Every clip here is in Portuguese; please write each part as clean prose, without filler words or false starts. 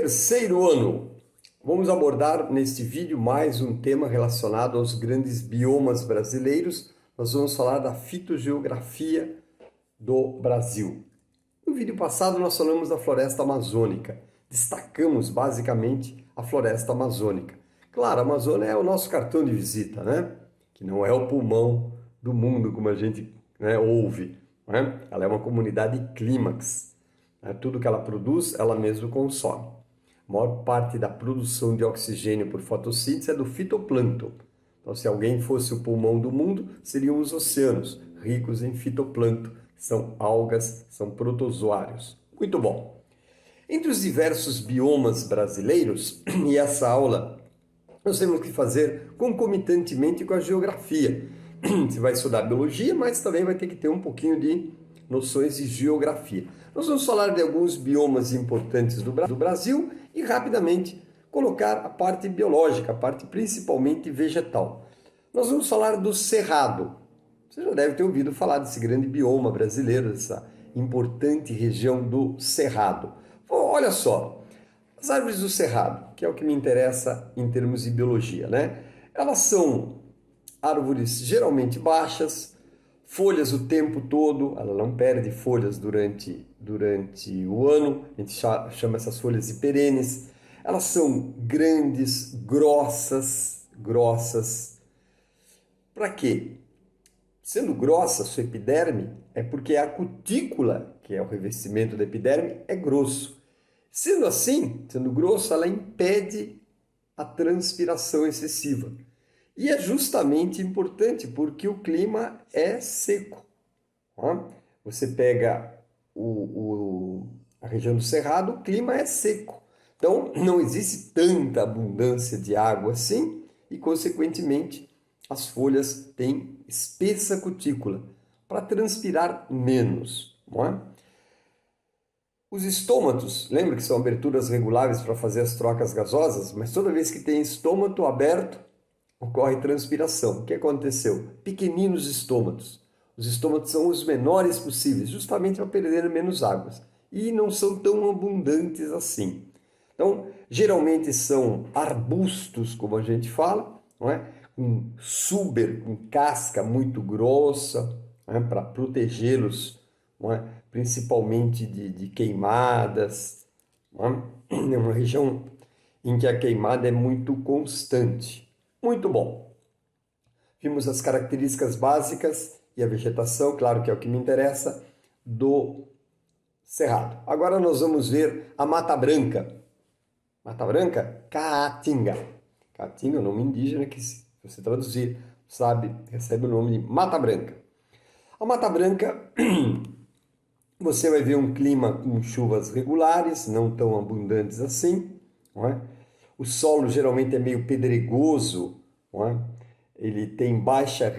Terceiro ano. Vamos abordar neste vídeo mais um tema relacionado aos grandes biomas brasileiros. Nós vamos falar da fitogeografia do Brasil. No vídeo passado nós falamos da floresta amazônica. Destacamos basicamente a floresta amazônica. Claro, a Amazônia é o nosso cartão de visita, né? Que não é o pulmão do mundo, como a gente ouve. Né? Ela é uma comunidade clímax. Tudo que ela produz, ela mesma consome. A maior parte da produção de oxigênio por fotossíntese é do fitoplâncton. Então, se alguém fosse o pulmão do mundo, seriam os oceanos, ricos em fitoplâncton, que são algas, são protozoários. Muito bom. Entre os diversos biomas brasileiros, e essa aula nós temos que fazer concomitantemente com a geografia. Você vai estudar biologia, mas também vai ter que ter um pouquinho de noções de geografia. Nós vamos falar de alguns biomas importantes do Brasil e rapidamente colocar a parte biológica, a parte principalmente vegetal. Nós vamos falar do Cerrado. Você já deve ter ouvido falar desse grande bioma brasileiro, dessa importante região do Cerrado. Olha só, as árvores do Cerrado, que é o que me interessa em termos de biologia, né? Elas são árvores geralmente baixas, folhas o tempo todo, ela não perde folhas durante o ano, a gente chama essas folhas de perenes. Elas são grandes, grossas. Para quê? Sendo grossa, sua epiderme, é porque a cutícula, que é o revestimento da epiderme, é grosso. Sendo assim, sendo grosso, ela impede a transpiração excessiva. E é justamente importante porque o clima é seco. Você pega a região do Cerrado, o clima é seco. Então, não existe tanta abundância de água assim e, consequentemente, as folhas têm espessa cutícula para transpirar menos. Os estômatos, lembra que são aberturas reguláveis para fazer as trocas gasosas? Mas toda vez que tem estômato aberto, ocorre transpiração. O que aconteceu? Pequeninos estômatos. Os estômatos são os menores possíveis, justamente para perder menos águas. E não são tão abundantes assim. Então, geralmente são arbustos, como a gente fala, não é? Com suber, com casca muito grossa, para protegê-los, não é? Principalmente de queimadas. Não é? É uma região em que a queimada é muito constante. Muito bom. Vimos as características básicas e a vegetação, claro que é o que me interessa, do Cerrado. Agora nós vamos ver a Mata Branca. Mata Branca? Caatinga. Caatinga é o nome indígena que, se você traduzir, sabe, recebe o nome de Mata Branca. A Mata Branca, você vai ver um clima com chuvas regulares, não tão abundantes assim, não é? O solo geralmente é meio pedregoso, não é? Ele tem baixa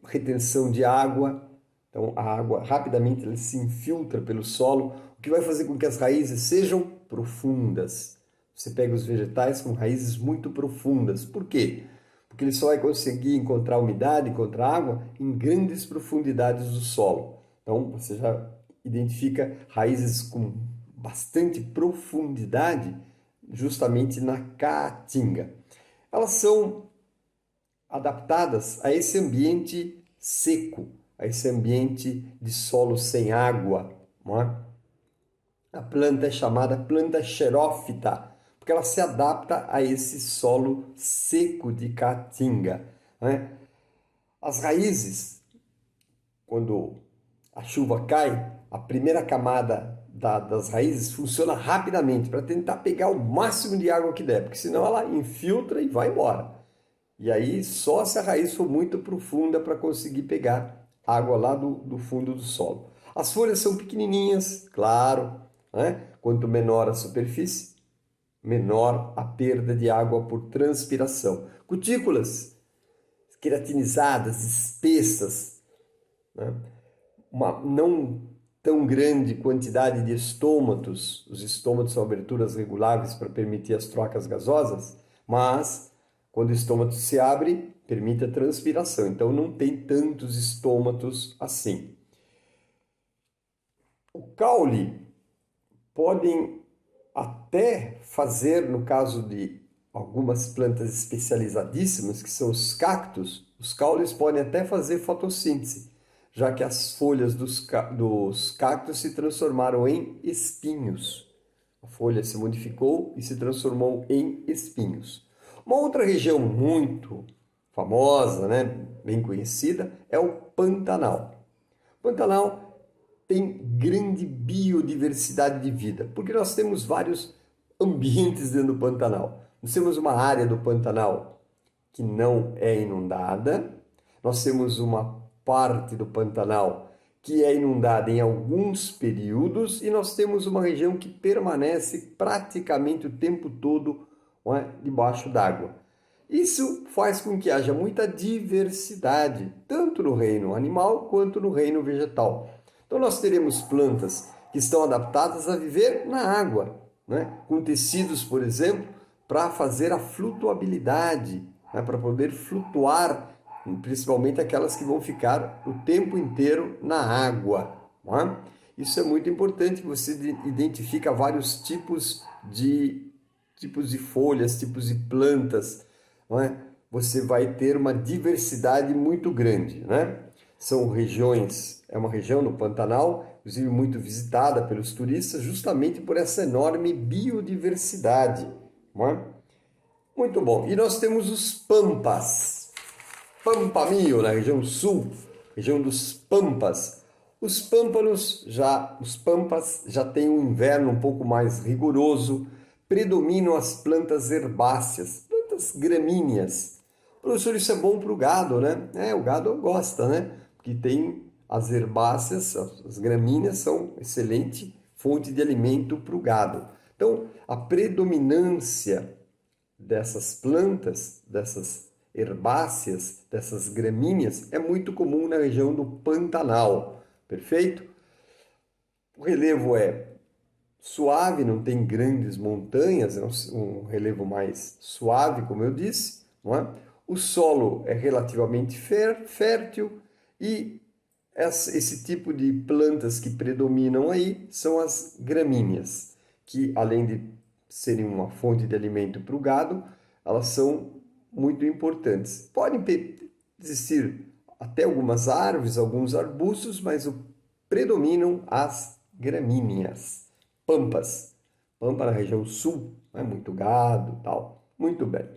retenção de água, então a água rapidamente ela se infiltra pelo solo, o que vai fazer com que as raízes sejam profundas. Você pega os vegetais com raízes muito profundas. Por quê? Porque ele só vai conseguir encontrar umidade, encontrar água em grandes profundidades do solo. Então você já identifica raízes com bastante profundidade justamente na caatinga. Elas são adaptadas a esse ambiente seco, a esse ambiente de solo sem água. Não é? A planta é chamada planta xerófita, porque ela se adapta a esse solo seco de caatinga. Não é? As raízes, quando a chuva cai, a primeira camada das raízes funciona rapidamente para tentar pegar o máximo de água que der, porque senão ela infiltra e vai embora. E aí só se a raiz for muito profunda para conseguir pegar água lá do fundo do solo. As folhas são pequenininhas, claro, né? Quanto menor a superfície, menor a perda de água por transpiração. Cutículas queratinizadas, espessas, né? Uma não tão grande quantidade de estômatos. Os estômatos são aberturas reguláveis para permitir as trocas gasosas, mas quando o estômato se abre, permite a transpiração. Então não tem tantos estômatos assim. O caule podem até fazer, no caso de algumas plantas especializadíssimas, que são os caules podem até fazer fotossíntese, já que as folhas dos cactos se transformaram em espinhos. A folha se modificou e se transformou em espinhos. Uma outra região muito famosa, né, bem conhecida, é o Pantanal. O Pantanal tem grande biodiversidade de vida, porque nós temos vários ambientes dentro do Pantanal. Nós temos uma área do Pantanal que não é inundada, nós temos uma parte do Pantanal que é inundada em alguns períodos e nós temos uma região que permanece praticamente o tempo todo, não é, debaixo d'água. Isso faz com que haja muita diversidade, tanto no reino animal quanto no reino vegetal. Então nós teremos plantas que estão adaptadas a viver na água, né? Com tecidos, por exemplo, para fazer a flutuabilidade, né? Para poder flutuar, principalmente aquelas que vão ficar o tempo inteiro na água. Né? Isso é muito importante, você identifica vários tipos de folhas, tipos de plantas, não é? Você vai ter uma diversidade muito grande, né? São regiões, é uma região no Pantanal, inclusive muito visitada pelos turistas, justamente por essa enorme biodiversidade, não é? Muito bom. E nós temos os Pampas. Pampamio, na região sul, região dos Pampas. Os Pampas já têm um inverno um pouco mais rigoroso, predominam as plantas herbáceas, plantas gramíneas. Professor, isso é bom para o gado, né? O gado gosta, né? Porque tem as herbáceas, as gramíneas são excelente fonte de alimento para o gado. Então, a predominância dessas plantas, dessas herbáceas, dessas gramíneas, é muito comum na região do Pantanal, perfeito? O relevo é suave, não tem grandes montanhas, é um relevo mais suave, como eu disse, não é? O solo é relativamente fértil e esse tipo de plantas que predominam aí são as gramíneas, que além de serem uma fonte de alimento para o gado, elas são muito importantes. Podem existir até algumas árvores, alguns arbustos, mas predominam as gramíneas, pampas. Pampa na região sul, é muito gado, tal. Muito bem.